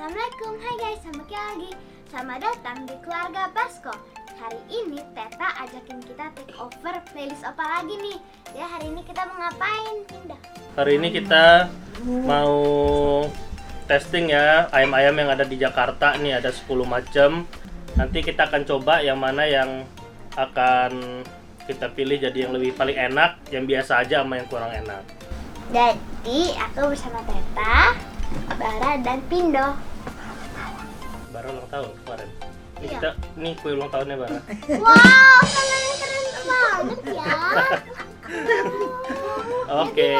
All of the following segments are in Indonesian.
Assalamualaikum, hai guys, selamat lagi. Selamat datang di keluarga Basko. Hari ini Teta ajakin kita take over playlist Opa lagi nih. Ya, hari ini kita mau ngapain, Pindah? Hari ini kita mau testing ya ayam-ayam yang ada di Jakarta nih, ada 10 macam. Nanti kita akan coba yang mana yang akan kita pilih jadi yang lebih paling enak, yang biasa aja sama yang kurang enak. Jadi, aku bersama Teta, Bara, dan Pindo. Bara ulang tahun kemarin. Ini Iya. kita, nih kue ulang tahunnya Bara. Wow, kalian keren banget ya. Oke.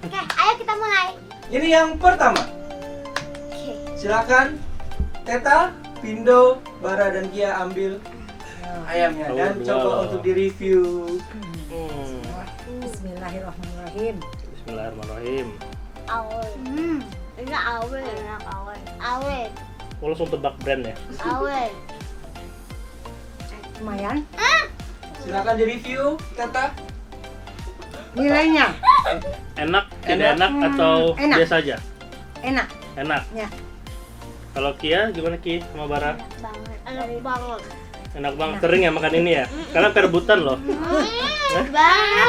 Oke, ayo kita mulai. Ini yang pertama. Oke. Silakan Teta, Pindo, Bara dan Kia ambil ayamnya dan Oh, coba dua. untuk direview. Bismillahirrahmanirrahim. Bismillahirrahmanirrahim. Awet. Ini awet. Enak awet. Awet. Oh, langsung tebak brand ya? Awet. Lumayan. Silakan direview, Teta. Nilainya Enak, tidak Enak? enak atau Enak. biasa aja? enak. Enak. Ya. Kalau Kia gimana Ki sama Bara? Enak banget. Enak banget. Enak banget, sering ya makan ini ya? Karena perebutan loh. Banget.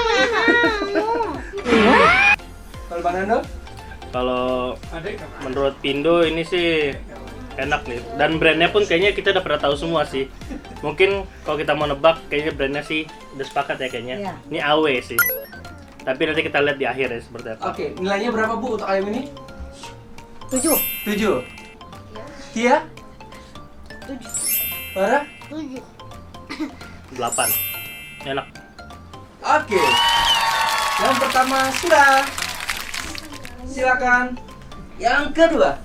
Kalau Bang Nando? Kalau menurut Pindo ini sih enak nih. Dan brandnya pun kayaknya kita udah pernah tahu semua sih. Mungkin kalau kita mau nebak kayaknya brandnya sih udah sepakat ya kayaknya. Iya. Ini AW sih. Tapi nanti kita lihat di akhir ya seperti apa. Oke, nilainya berapa Bu untuk ayam ini? 7. 7. Kia? 7. Bara? 7. 8. Enak. Oke. Yang pertama sudah. Silakan. Yang kedua.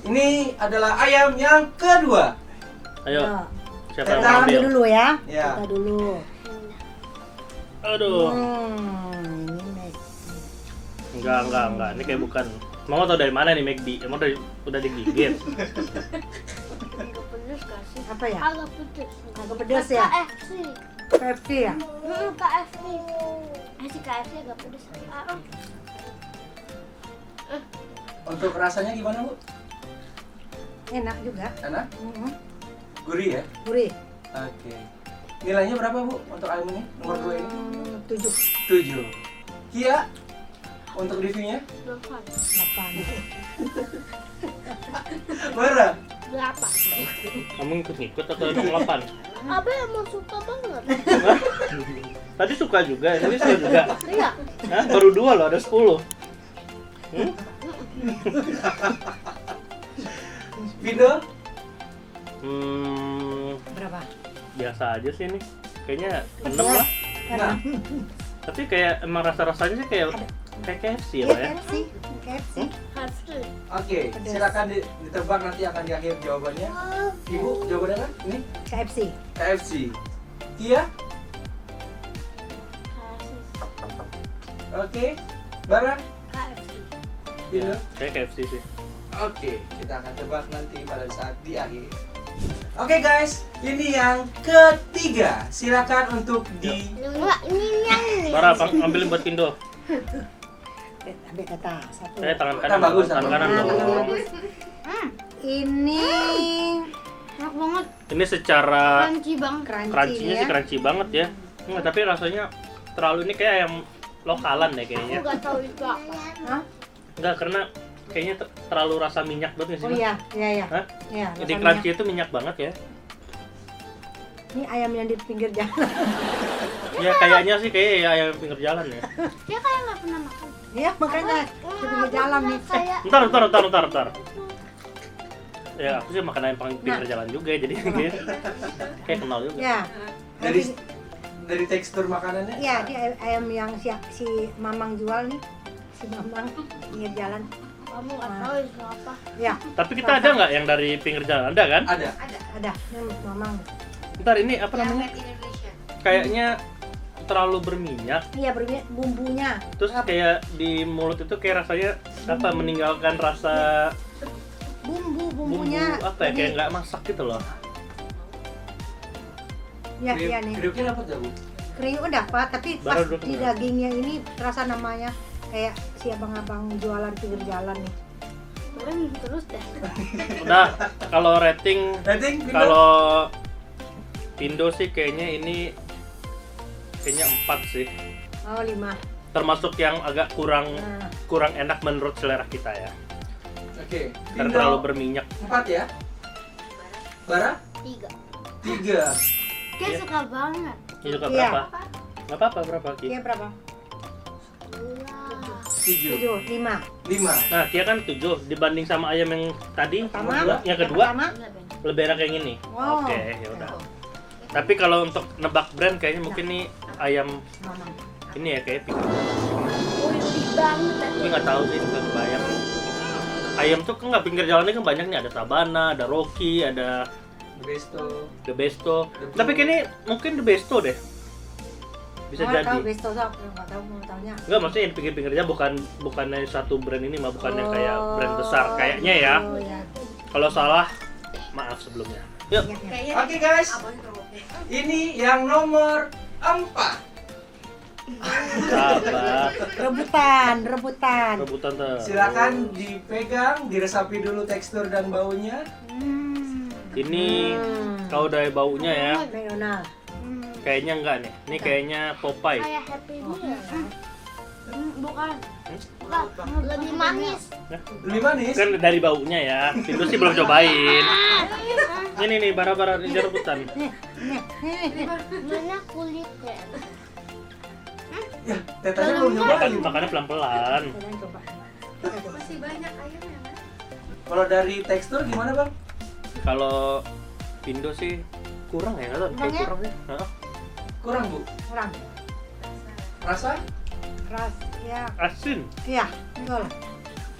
Ini adalah ayam yang kedua. Ayo. Ya. Siapa yang Teta, mau Ambil ambil? dulu ya. Ya. Kita dulu. Aduh. Ini Mac. Enggak. Ini kayak bukan. Mama tau dari mana nih McD? Emang udah digigit? Agak pedes gak sih? Apa ya? Agak pedes. Agak pedas ya. KFC. KFC ya. KFC. Si KFC agak pedes. Untuk rasanya gimana Bu? Enak juga. Enak? Mm-mm. Gurih ya? Gurih. Oke. Nilainya berapa Bu untuk ayam ini? Nomor 2 ini? 7. 7. Kia? Untuk reviewnya? 8. 8. Bara? Berapa? Kamu ngikut atau emang 8? Abah emang suka banget. Tadi suka juga, ini suka juga. Iya. Hah? Baru 2 loh, ada 10. Pindo? Berapa? Biasa aja sih ini. Kayaknya 6 lah. Nah, Tapi kayak emang rasa-rasanya sih kayak KFC ya, Iya, Pak ya? KFC. KFC. KFC. oke. Pedas. Silakan ditebak nanti akan di akhir jawabannya. Ibu, jawabannya kan? Ini KFC. KFC. Kia? Oke. Bara? KFC. Pindo? Kayak KFC sih. Oke, kita akan tebak nanti pada saat di akhir. Oke guys, ini yang ketiga. Silakan untuk di Enggak, ini yang ini. Bara, ambilin buat Pindo. Ambil kata. 1. Tangan Kan kanan. bagus, Tangan kan kanan bagus. dong. Bagus. Ini Enak banget. Ini secara Crunchy banget. crunchy-nya ya. sih crunchy banget ya. Tapi rasanya terlalu ini kayak ayam lokalan deh kayaknya. Aku nggak tahu itu apa. Hah? Enggak, karena kayaknya terlalu rasa minyak banget Oh sih. iya, iya. Hah? Iya, Jadi rasanya. crunchy itu minyak banget ya. Ini ayam yang di pinggir jalan. Ya kayaknya sih kayak ya ayam pinggir jalan ya. Dia kayak nggak pernah makan. Iya, makanya di pinggir jalan nih. Kayak Ntar. Ya aku sih makan ayam pinggir jalan juga ya, jadi kayak kenal juga. Ya. dari dari tekstur makanannya. Iya, dia ayam yang si Mamang jual nih. Si Mamang pinggir jalan. kamu nggak tahu itu apa. Ya, Tapi kita ada nggak yang dari pinggir jalan? Ada kan? Ada. ada. Yang Mamang. Ntar ini apa namanya? Kayaknya terlalu berminyak. Iya, bumbunya. Terus kayak di mulut itu kayak rasanya apa? Meninggalkan rasa bumbu Bumbunya. apa ya? Kayak nggak masak gitu loh. Ya, iya nih. Kriuknya dapat gak Bu? Kriuk dapat, tapi Baru pas dulu di dagingnya ini terasa namanya kayak si abang-abang jualan pinggir jalan nih. goreng terus deh. Udah, kalau rating Rating Pindo? kalau Pindo sih kayaknya 4 sih. Oh 5. Termasuk yang agak kurang Nah, enak menurut selera kita ya. Oke, Karena Pindo terlalu berminyak. 4 ya. Bara 3. 3. Kayak Iya. suka banget. Ini juga Iya. berapa? Nggak apa-apa, berapa Ki? Kia berapa? 7. 7, 5. 5. Nah, Kia kan 7 dibanding sama ayam yang tadi, Pertama. yang kedua Pertama. lebih enak yang ini. Wow. Oke, ya udah. Tapi kalau untuk nebak brand kayaknya mungkin nih ayam Mamang. ini ya kayak Pika. Gurih banget. Tapi nggak tahu sih, nggak kebayang. Ayam tuh kan nggak pinggir jalannya kan banyak nih, ada Sabana, ada Rocky, ada Besto. The Besto. Tapi kayaknya mungkin The Besto deh. Bisa Oh, jadi. tahu Besto sok, enggak tahu mau taunya. Enggak, maksudnya yang pinggir-pinggirnya bukannya satu brand ini mah, bukan yang kayak brand besar Oh, kayaknya ya. Oh, ya. Kalau salah maaf sebelumnya. Yuk. Iya, iya. Oke guys, ini yang nomor 4. Sabar. Rebutan. Rebutan tuh. Silakan dipegang, diresapi dulu tekstur dan baunya. Ini kau udah baunya ya. McDonald. Kayaknya enggak nih. Ini kayaknya Popeye. Kayak Happy Oh, Meal. Bukan. Hmm? Bukan. Lebih manis. Lebih manis. Kan dari baunya ya. Pintu sih belum cobain. Ini nih bara-bara ini rebutan. Mana kulitnya? Ya, tetanya belum nyobain. Makannya pelan-pelan. Kalian coba. Kita coba. Masih banyak ayamnya kan? Kalau dari tekstur gimana bang? Kalau Pindo sih kurang ya, nggak tahu. Kayak Kurang ya? kurang ya. Heeh. Kurang bu. Kurang. Rasa? Keras. Ya. Asin. Iya, betul.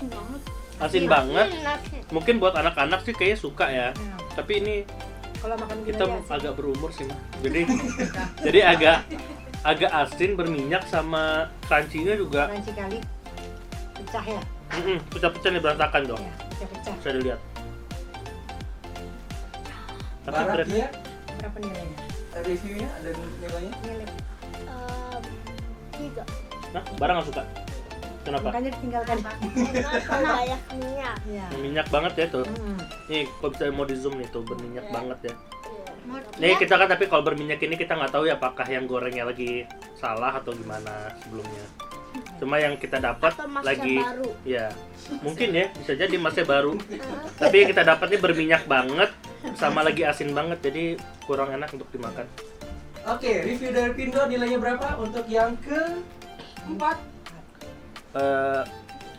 Banget. Asin banget. Nasi. Mungkin buat anak-anak sih kayaknya suka ya. Ya. Tapi ini Kalau makan gini kita aja sih. agak berumur sih, Mah. Jadi agak asin, berminyak, sama crunchy-nya juga Crunchy kali. Pecah ya. pecah-pecah nih, berantakan dong. Ya, pecah-pecah. Bisa dilihat. Tapi Barat brand dia Berapa nilainya? reviewnya ada nilainya? Nilai. 3. nah, barang nggak suka. Kenapa? Makanya ditinggalkan. Karena banyak minyak. Iya. Minyak banget ya tuh. Hmm. Nih, kalau bisa mau di zoom nih tuh, berminyak Iya. banget ya. Iya. Nih kita kan, tapi kalau berminyak ini kita nggak tahu ya apakah yang gorengnya lagi salah atau gimana sebelumnya. Cuma yang kita dapat Atau masnya lagi, baru. ya mungkin ya bisa jadi masnya baru. Tapi yang kita dapat ini berminyak banget, sama lagi asin banget, jadi kurang enak untuk dimakan. Oke, review dari Pindo nilainya berapa untuk yang ke-4?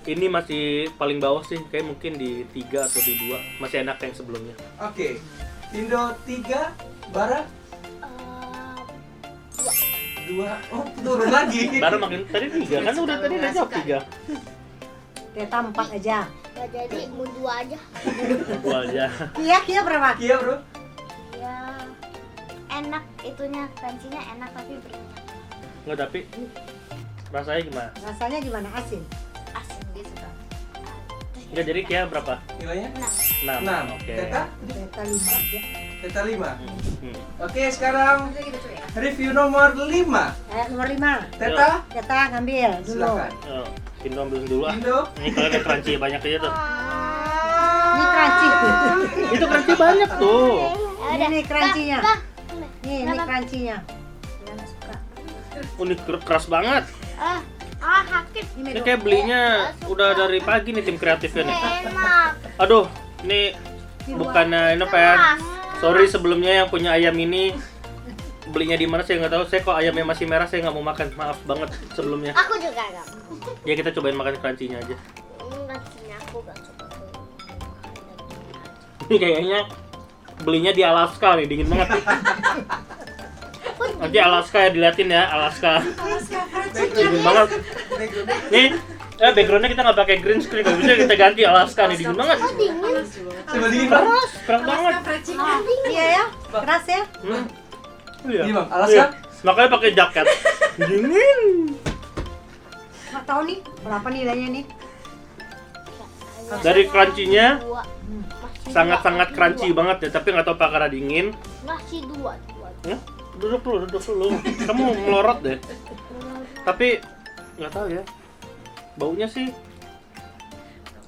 Ini masih paling bawah sih, kayak mungkin di 3 atau di 2, masih enak yang sebelumnya. Oke, Pindo 3, Bara 2. Oh, turun lagi. Baru makin tadi 3 kan udah tadi udah jawab 3. Teta 4 aja. Gak jadi, mau 2 aja. Gua aja. Kia berapa? Iya bro. Ya, enak itunya, crunchy-nya enak tapi berminyak. Nggak, tapi rasanya gimana? Rasanya gimana? Asin. Asin dia suka. Nggak, jadi kayak berapa? Nilainya 6. 6. Oke. Teta? Teta 5 aja. Teta 5. Hmm. Oke, sekarang Udah gitu cuy ya? review nomor 5. Nomor 5. Teta, Teta ngambil dulu. silakan. Oh, Pindo ambil dulu ah. Pindo. Ini kalian yang crunchy banyak aja tuh. Ini crunchy. Itu crunchy banyak tuh. Ini nih crunchy-nya. Bang, Ini crunchy-nya. Dia nggak suka. Ini keras banget. sakit. Ini kayak belinya udah dari pagi nih tim kreatifnya nih. Enak. Aduh, ini bukannya ini apa ya? Sorry sebelumnya yang punya ayam ini, belinya di mana saya nggak tahu. Saya kok ayamnya masih merah saya nggak mau makan. Maaf banget sebelumnya. Aku juga enggak. Ya kita cobain makan crunchy-nya aja. Nasinya aku enggak suka. Ini kayaknya belinya di Alaska nih, dingin banget nih. Nanti Alaska ya, diliatin ya, Alaska. Dingin banget. Nih, backgroundnya kita nggak pakai green screen, kalau bisa kita ganti Alaska nih, dingin banget. Coba dingin bang. Keras banget. Iya ya, keras ya. Iya. Iya, Bang. Alaska? Iya. Makanya pakai jaket. Dingin. Nggak tahu nih berapa nilainya nih. Dari crunchy-nya Dua. sangat-sangat crunchy banget ya, tapi nggak tahu apa karena dingin. Masih dua. Duduk dulu. Kamu melorot deh. Tapi nggak tahu ya. Baunya sih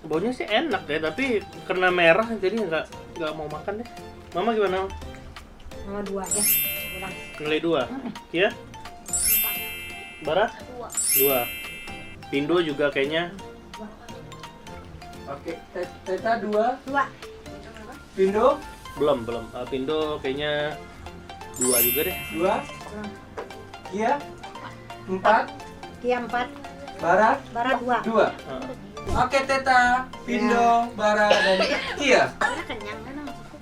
Baunya sih enak ya, tapi karena merah jadi nggak mau makan deh. Mama gimana? Sama 2 aja. Kurang. Nilai 2. Iya? Bara? 2. Pindo juga kayaknya. Oke, Teta 2, 2. Pindo Belum. Pindo kayaknya 2 juga deh. 2, Kia 4, Kia 4. Bara Bara 2. 2. Oke, Teta, Pindo, Bara, dan Kia. Karena kenyang kan maksudku.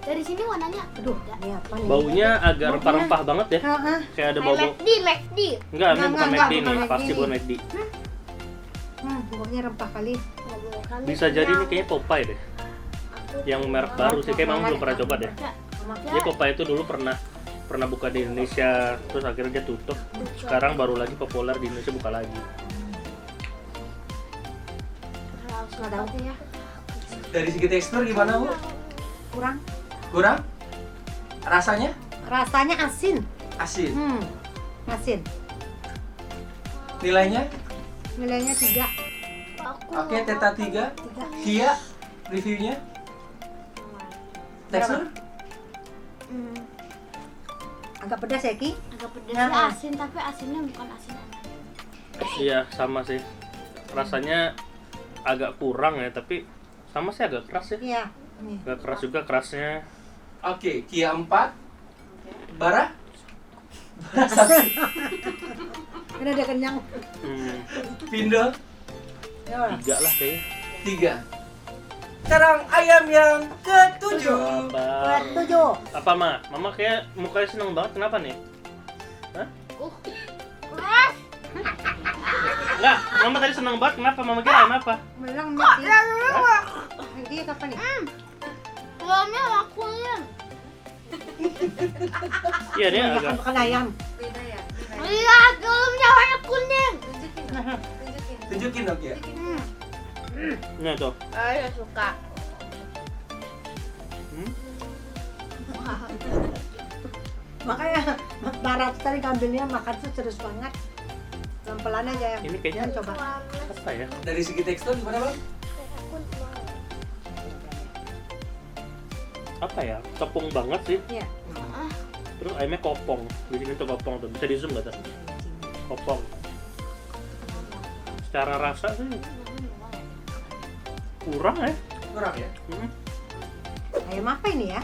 Dari sini warnanya Aduh, ini apa nih? Baunya agak rempah-rempah banget ya. Heeh. Kayak ada bau-bau. McD. Enggak, ini bukan Enggak, McD bukan nih, McD pasti nih. bukan McD. Baunya rempah kali. Bisa jadi ini kayaknya Popeye deh. Yang merek baru sih, kayak Mama belum pernah coba deh. Jadi Popeye itu dulu pernah buka di Indonesia, terus akhirnya dia tutup. Sekarang baru lagi populer di Indonesia, buka lagi. Nggak tahu. ya. Dari segi tekstur gimana, Bu? Kurang. Kurang? Rasanya? Rasanya asin. Asin. Asin. Nilainya? Nilainya 3. Oke, Teta 3. Kia, reviewnya? Tekstur? Agak pedas ya, Ki? Agak pedas Nah. ya, asin, tapi asinnya bukan asin enak. Iya, sama sih. Rasanya agak kurang ya, tapi sama sih agak keras ya. Iya. Nih. Agak keras juga kerasnya. Oke, Kia 4. Bara? Ini udah kenyang. Pindo Ya. 3 lah kayaknya. 3. Sekarang ayam yang ke-7. Sabar. 7. Apa Ma? Mama kayak mukanya seneng banget, kenapa nih? Hah? Keras. Enggak, Mama tadi seneng banget, kenapa? Mama kira ayam apa? Melang nih. Dia kapan nih? Telurnya lakuin. Iya dia agak. Bukan ayam. Lihat, telurnya warna kuning. Tunjukin dong, Kia. Nah tuh. Ayo suka. Makanya Barat tadi ngambilnya makan tuh terus banget. Pelan-pelan aja ya. Ini kayaknya Coba. apa ya? Dari segi tekstur gimana, Bang? Apa ya? Tepung banget sih. Iya. Terus ayamnya kopong. Di sini tuh kopong tuh. Bisa di zoom nggak tuh? Kopong. Secara rasa sih kurang ya. Kurang ya? Ayam apa ini ya?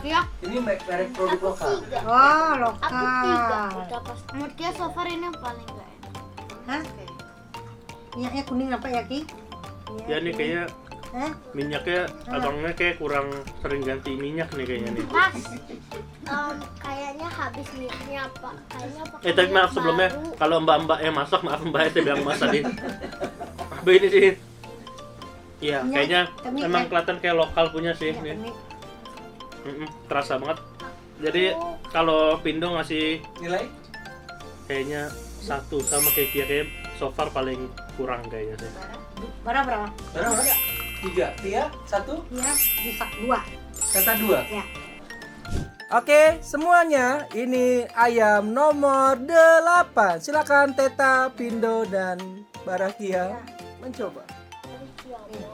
Dia Ini merek produk aku lokal. 3. Oh, Aku 3. lokal. Udah pas. Menurut dia so far ini yang paling gak enak. Hah? Minyaknya kuning apa ya, Ki? Ya nih kayaknya Hah? minyaknya abangnya kayak kurang sering ganti minyak nih kayaknya nih. Mas, kayaknya habis minyaknya apa? Kayaknya pakai Tapi maaf minyak sebelumnya baru. kalau mbak-mbak yang masak, maaf mbak saya bilang mas tadi. Apa ini sih? Iya, Minyak, kayaknya minyak, emang ya. kelihatan kayak lokal punya sih Minyak nih. kuning. Terasa banget. Jadi kalau Pindo ngasih Nilai? kayaknya 1 sama kayak dia, kayak so far paling kurang kayaknya sih. Berapa berapa? Berapa? 3. Kia 1. Iya, bisa 2. Teta 2. Ya. Oke, semuanya ini ayam nomor 8. Silakan Teta, Pindo, dan Barakia mencoba.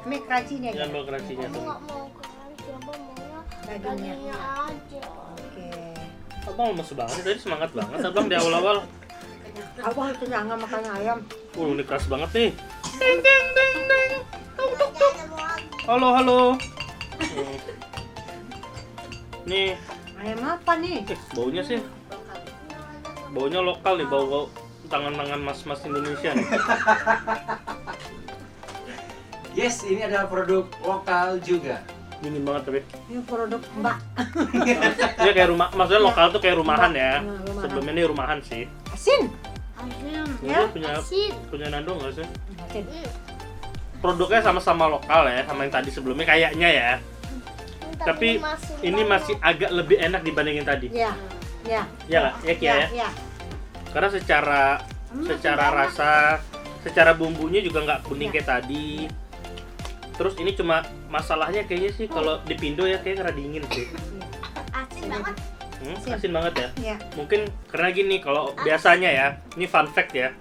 Ini crunchy nih aja. Jangan bawa kerasinya Aku tuh. nggak mau keras, coba maunya Dagingnya. dagingnya aja. Oke. Abang lemes banget, tadi semangat banget abang di awal-awal. Aku harus jangan makan ayam. Ini keras banget nih. Ding ding ding ding. Tuk tuk tuk. Halo halo. Nih, Ayam apa nih? baunya sih. Baunya lokal nih, bau tangan-tangan mas-mas Indonesia nih. Yes, ini adalah produk lokal juga. Dingin banget tapi. Ini produk Mbak. Dia kayak rumah, maksudnya lokal tuh kayak rumahan ya. Rumahan. Sebelumnya ini rumahan sih. Asin. Asin. Dia Ya. punya Nando nggak sih? Asin. Produknya sama-sama lokal ya, sama yang tadi sebelumnya kayaknya ya. Tapi ini masih agak lebih enak dibandingin tadi. Iya. Iya. Ya nggak? Ya Kia ya? Iya. Karena secara rasa, secara bumbunya juga nggak kuning kayak tadi. Terus ini cuma masalahnya kayaknya sih kalau di Pindo ya kayak karena dingin sih. Asin banget. Asin banget ya. Iya. Mungkin karena gini, kalau biasanya ya, ini fun fact ya.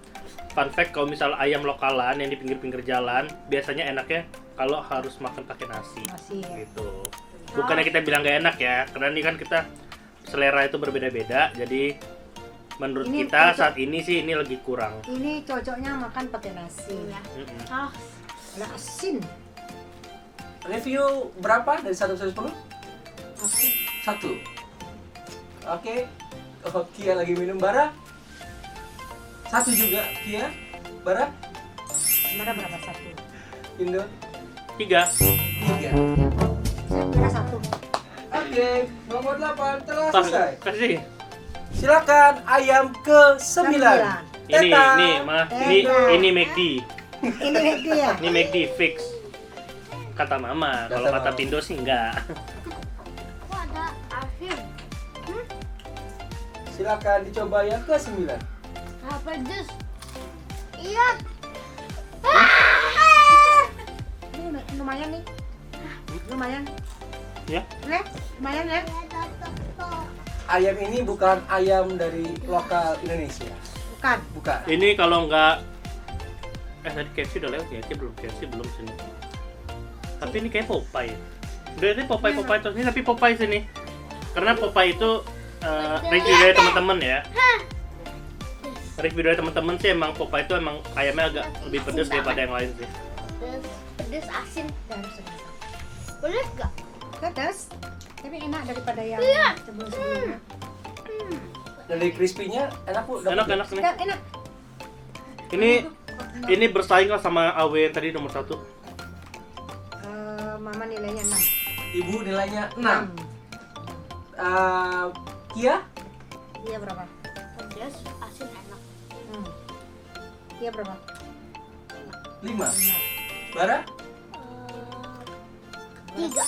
fun fact kalau misal ayam lokalan yang di pinggir-pinggir jalan biasanya enaknya kalau harus makan pakai nasi. Nasi ya. Gitu. Bukannya kita bilang gak enak ya, karena ini kan kita selera itu berbeda-beda. Jadi menurut Ini kita cocok. saat ini sih ini lagi kurang. Ini cocoknya makan pakai nasi. Ya. Mm-mm. Oh, Ada asin. Review berapa dari 1 sampai 10? Asin. 1. Oke. Oh, Kia lagi minum. Bara? 1 juga Kia. Bara? Mana berapa? 1. Indo? 3. 3. Saya kira 1. Oke, nomor 8 telah selesai. Kasih. Silakan ayam ke-9. Ini mah, Teta. ini McD. Ini McD ya? Ini McD fix. Kata Mama, kalau Kata kata Mama. Pindo sih enggak. kok ada asin? Silakan dicoba yang ke-9. Apa jus? Iya. Ini lumayan nih. Lumayan. Ya. Nih, lumayan ya. Ayam ini bukan ayam dari lokal Indonesia. Bukan. Bukan. Ini kalau enggak tadi KFC udah lewat ya, KFC belum sini. Tapi ini kayak Popeye. Udah ini Popeye terus ini tapi Popeye sini. Karena Popeye itu review dari teman-teman ya. Review dari teman-teman sih emang Popeye itu emang ayamnya agak lebih pedas daripada yang lain sih. Pedes asin. Dan sedikit. Pedes gak? Pedas. Tapi enak daripada yang sebelum-sebelumnya. Dari crispy-nya enak Bu. Enak nih. Enak. Ini bersaing lah sama AW yang tadi nomor 1. Mama nilainya 6. Ibu nilainya 6. Kia? Dia berapa? Pedes asin enak. Dia berapa? 5. Bara? 3. Tiga.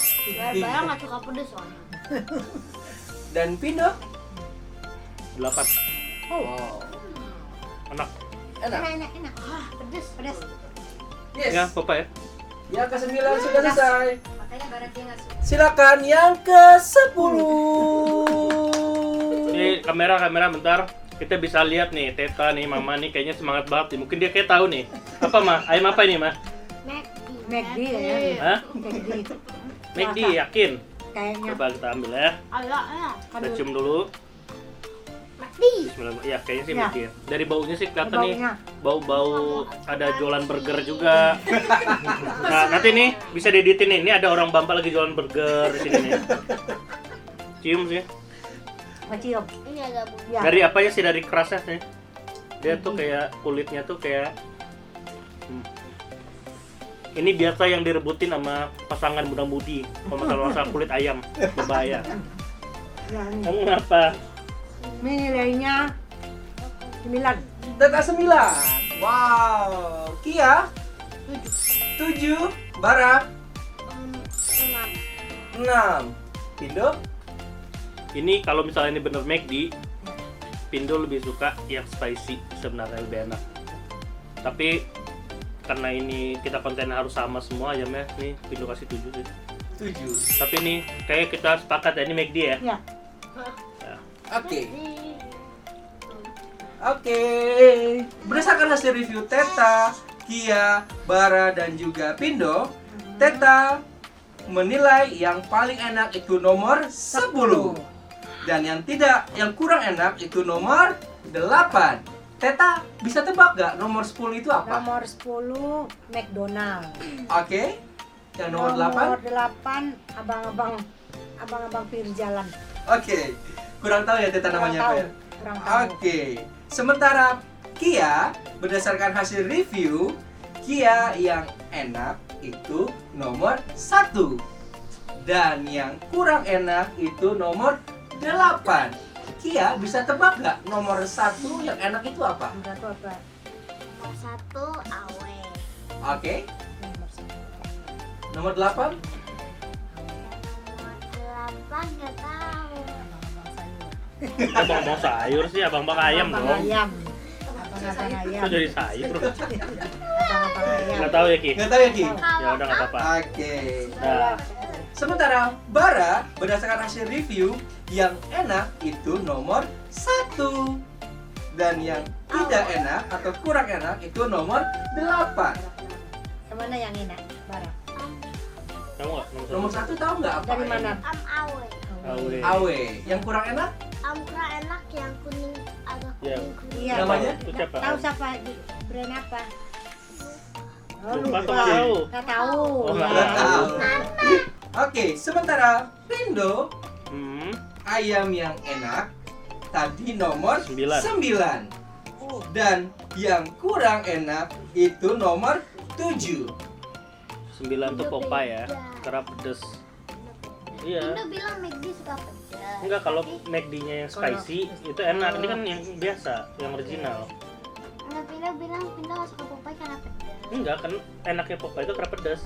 Barang nggak suka pedes soalnya. Dan Pindo? 8. Oh. Enak. Enak. Enak. Pedes. Pedas. Yes. Ya, Popeye. Yang ke-9 sudah selesai. Makanya barat dia nggak suka. Silakan yang ke-10. Ini kamera bentar. Kita bisa lihat nih, Teta nih, Mama nih kayaknya semangat banget nih. Mungkin dia kayak tahu nih. Apa, Ma? Ayam apa ini, Ma? McD ya. Hah? McD. McD, yakin? Kayaknya. Coba kita ambil ya. Agaknya. Kita cium dulu. Mati. Bismillah. Ya, kayaknya sih Ya. McD. Dari baunya sih kelihatan nih. Baunya. Bau-bau ada jualan burger juga. Nah, nanti nih bisa dieditin nih. Ini ada orang Bampa lagi jualan burger di sini nih. Cium sih. Cium. Ini agak bunyi. Ya. Dari apanya sih? Dari kerasnya sih. Dia tuh kayak kulitnya tuh kayak ini biasa yang direbutin sama pasangan muda-mudi kalau masalah kulit ayam. Berbahaya. Ya, ini. Kamu ngapa? Ini nilainya 9. Teta 9. Wow. Kia? 7. Bara? 6. Pindo? Ini kalau misalnya ini bener McD, Pindo lebih suka yang spicy sebenarnya lebih enak. Tapi karena ini kita konten harus sama semua ayamnya, nih Pindo kasih 7 sih. 7. Tapi nih kayak kita sepakat ya ini McD ya. Ya. Oke. Oke. Berdasarkan hasil review Teta, Kia, Bara, dan juga Pindo, Teta menilai yang paling enak itu nomor 10. Dan yang kurang enak itu nomor 8. Teta, bisa tebak gak nomor 10 itu apa? Nomor 10 McDonald. Oke. Yang nomor 8? Nomor 8 abang-abang pinggir jalan. Oke. Kurang tahu ya Teta namanya apa ya? Kurang tahu. Oke. Sementara Kia, berdasarkan hasil review, Kia yang enak itu nomor 1. Dan yang kurang enak itu nomor 8. Kia, bisa tebak nggak nomor 1 yang enak itu apa? Nomor 1 apa? Nomor 1 awe. Oke. Nomor 1. Nomor 8? Nomor 8 nggak tahu. Abang-abang sayur sih, abang-abang ayam Abang dong. ayam. Abang ayam. Kok jadi sayur? Abang ayam. Nggak tahu ya Ki? Nggak tahu ya Ki? Ya udah nggak apa-apa. Oke. Nah, Sementara Bara, berdasarkan hasil review, yang enak itu nomor 1. dan yang tidak enak atau kurang enak itu nomor 8. Yang mana yang enak? Bara. Tahu nggak? Nomor 1 tahu nggak apa? Dari mana? Awe. Awe. Awe. Yang kurang enak Kurang enak yang kuning agak Ya. kuning. Iya. namanya? Itu siapa? Tahu siapa? Brand apa? Oh, Lupa atau lupa. nggak tahu? Nggak tahu. Oh, nggak Nggak tahu. tahu. Oke, sementara Pindo Hmm. ayam yang enak tadi nomor 9. 9. Dan yang kurang enak itu nomor 7. 9 tuh Popeye ya, karena pedes. Iya. Indo bilang McD suka pedas. Enggak, kalau Tapi McD-nya yang spicy itu enak. Ini kan yang biasa, yang original. nggak, Indo bilang Indo nggak suka Popeye karena pedas. Enggak, kan enaknya Popeye itu karena pedas.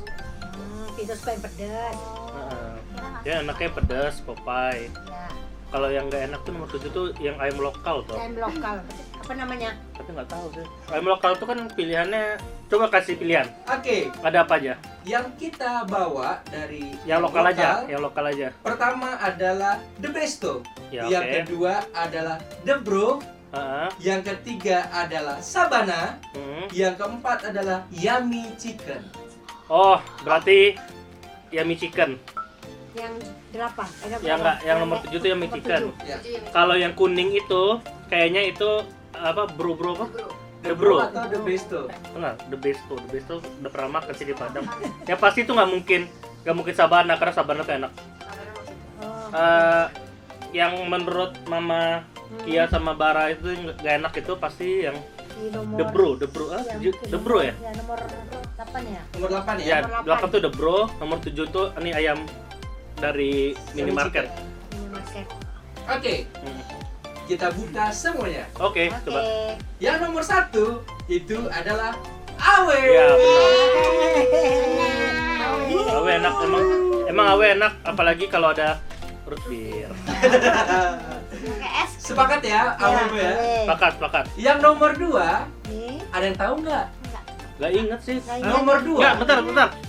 Itu supaya pedas. Heeh. Kira nggak Ya enaknya pedas Popeye. Ya. Kalau yang nggak enak tuh nomor 7 tuh yang ayam lokal tuh. Ayam lokal. Apa namanya? Tapi nggak tahu sih. Ayam lokal tuh kan pilihannya, coba kasih pilihan. Oke, Ada apa aja? yang kita bawa dari Yang lokal aja. Pertama adalah The Besto. Ya, Yang oke. kedua adalah The Bro. Heeh. Yang ketiga adalah Sabana. Hmm. Yang keempat adalah Yummy Chicken. Oh, berarti yummy chicken. Yang 8. Yang enggak, yang nomor 7 tuh yummy Nomor chicken. 7. Ya. Kalau yang kuning itu kayaknya itu apa? Bro apa? The Bro. Atau The Besto. Enggak, The Besto. The Besto udah pernah makan sih di Padang. Yang pasti itu nggak mungkin Sabana karena Sabana tuh enak. Oh. Yang menurut Mama Kia sama Bara itu nggak enak itu pasti yang Di nomor The Bro. The Bro ya? Ya nomor 8 ya. Nomor 8 ya. Ya, Nomor 8 tuh The Bro, nomor 7 tuh ini ayam dari minimarket. Minimarket. Oke, Hmm. kita buka semuanya. Oke, Oke. coba. Yang nomor 1 itu adalah Awe. Ya, Awe. Awe enak emang Awe enak apalagi kalau ada root beer. pakai es. Sepakat ya, Awe itu ya. Pakat. Yang nomor 2, Nih. ada yang tahu nggak? Gak inget sih. Nggak ingat. Nomor 2 Enggak, bentar.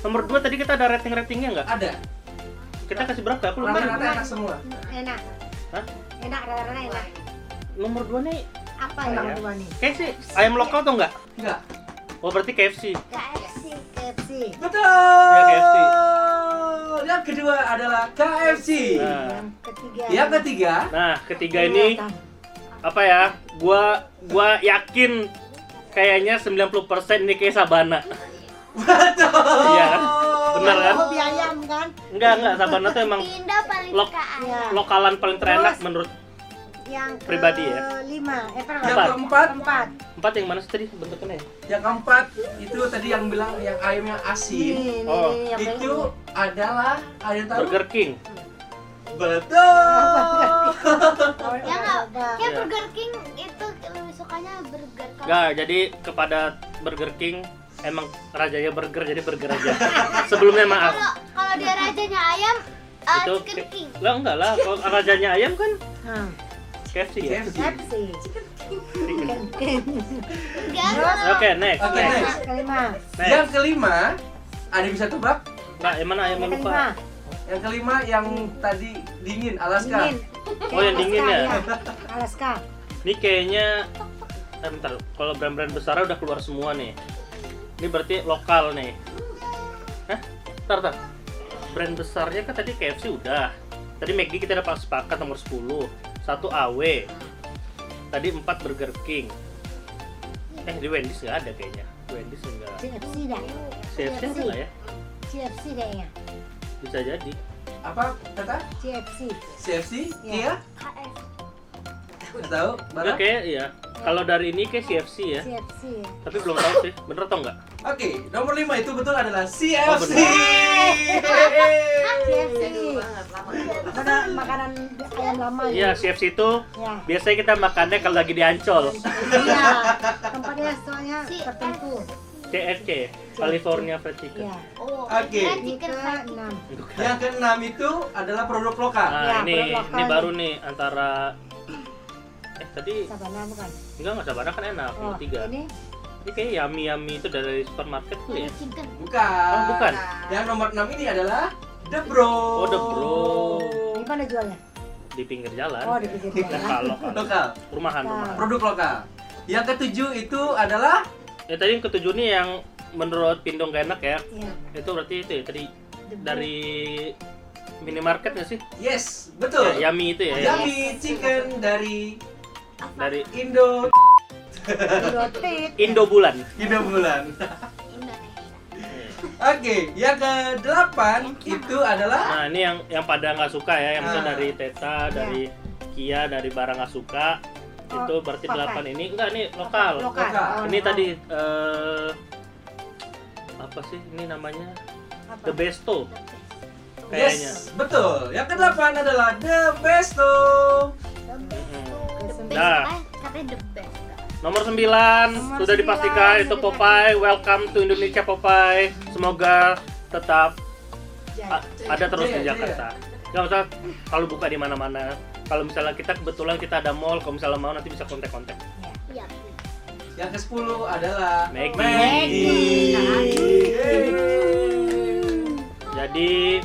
Nomor 2 tadi kita ada ratingnya nggak? ada. Kita kasih berapa? Aku lupa. Rata-rata enak semua. Enak. Hah? Enak, rata-rata enak. Nomor 2 nih Apa Apa yang ya? nomor 2 nih? kayak sih ayam lokal atau enggak? Enggak. Oh, berarti KFC. KFC. KFC. Betul. Ya, KFC. Yang kedua adalah KFC. Nah. Yang ketiga. Yang ketiga, Nah, ketiga ini apa ya? Gua yakin kayaknya 90% ini kayak Sabana. betul. Iya. Benar kan? Hobi ayam kan? Enggak, Sabana tuh emang Indo paling Lok- suka ayam. Ya. lokalan paling terenak Terus? menurut Yang Pribadi ya? kelima. Yang Empat. keempat, Keempat. 4 yang mana sih tadi bentuknya? yang keempat itu tadi yang bilang yang ayamnya asin. Nih, Oh. yang Itu adalah ada yang tahu? Burger King. Betul. Ya nggak? Kayak Ya. Burger King itu lebih sukanya burger kalau Enggak, jadi kepada Burger King emang rajanya burger jadi burger aja. Sebelumnya maaf. kalau dia rajanya ayam, Itu Chicken King. Lah enggak lah, kalau rajanya ayam kan Hmm. KFC ya. KFC. KFC. Chicken. Enggak. Oke, next. Oke, next. next. Kelima. Next. Yang kelima, ada yang bisa tebak? Enggak, yang mana ayam Yang lupa? kelima. Yang kelima yang tadi dingin Alaska. Dingin. Oh, yang dingin ya? Alaska. Ini kayaknya bentar, kalau brand-brand besar udah keluar semua nih. Ini berarti lokal nih. Hah? Bentar. Brand besarnya kan tadi KFC udah. Tadi McD kita udah sepakat nomor 10. 1 AW. Tadi 4 Burger King. Di Wendy's nggak ada kayaknya. Wendy's enggak. CFC dah. CFC ada nggak ya? CFC kayaknya. Bisa jadi. Apa kata? CFC. CFC? Ya. Iya? KFC. Nggak tahu? Enggak Bara? kayak iya. Kalau dari ini kayak CFC ya. CFC. Tapi belum tahu sih. Bener atau enggak? Oke, nomor 5 itu betul adalah Oh, CFC. CFC. Mana makanan ayam lama Iya, nih. CFC itu Ya. biasanya kita makannya kalau lagi di Ancol. Iya. Tempatnya soalnya CFC. tertentu. CFC, California Fried Chicken. Ya. Oh, Oke. kirain Ini chicken fried chicken. ke-6. Yang keenam itu adalah produk lokal. Nah, Ya, ini produk lokal baru nih antara tadi Sabana bukan? enggak Sabana kan enak, Oh, nomor 3. ini Ini kayak yummy itu dari supermarket tuh ya. Chicken. Bukan. Oh, bukan. Yang nomor 6 ini adalah The Bro. Oh, The Bro. di mana jualnya? di pinggir jalan. Oh, di pinggir jalan. Lokal. Lokal, Rumahan. produk lokal. Yang ketujuh itu adalah Ya tadi yang ketujuh nih yang menurut Pindo gak enak ya. Iya. Itu berarti itu ya tadi dari minimarket nggak sih? yes, betul. Ya, Yummy itu ya. Yummy chicken dari Dari Indo Rotit. Indo Bulan. Bulan. Indonesia. Oke, yang ke-8 itu adalah Nah ini yang pada nggak suka ya, yang misalnya Ah. dari Teta, dari Kia, dari barang nggak suka. Oh, Itu berarti pakai. 8 ini enggak nih lokal. Lokal. Lokal. Oh, Ini oh. tadi apa sih ini namanya? Apa? The Besto kayaknya. yes, betul. Yang ke-8 adalah The Besto. Nah. Katanya the best. Nomor 9 Nomor sudah 9 dipastikan itu sudah Popeye. Welcome to Indonesia Popeye. Semoga tetap Jaya. ada terus di Jaya, Jakarta. Nggak usah kalau buka di mana-mana. Kalau misalnya kita kebetulan kita ada mall, kalau misalnya mau nanti bisa kontak-kontak. Iya. Yang ke-10 adalah Maggi. Maggi.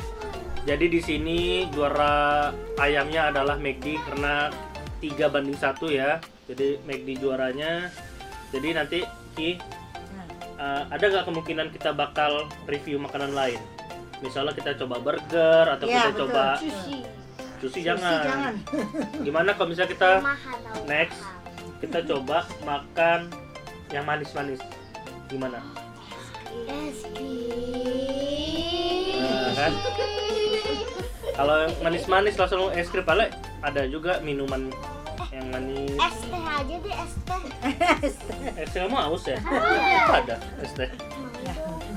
Jadi di sini juara ayamnya adalah McD karena 3-1 ya. Jadi McD juaranya. Jadi nanti Ki, ada nggak kemungkinan kita bakal review makanan lain? Misalnya kita coba burger atau Iya, kita betul. coba Sushi. sushi Jangan. jangan. Gimana kalau misalnya kita Mahal tau. next kita coba makan yang manis-manis? Gimana? Es Nah, kan? Kalau yang manis-manis langsung es krim, paling ada juga minuman yang manis. Es teh aja deh, es teh. Es teh kamu haus ya? Ada es teh.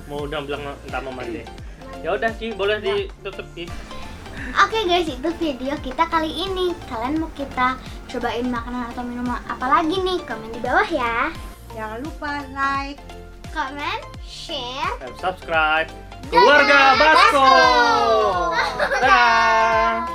Mau udah bilang minta mama deh. Ya udah Ki, boleh ditutup Ki. Oke guys, itu video kita kali ini. Kalian mau kita cobain makanan atau minuman apa lagi nih? Komen di bawah ya. Jangan lupa like. Komen, share. Dan subscribe Keluarga Basko. Dadah.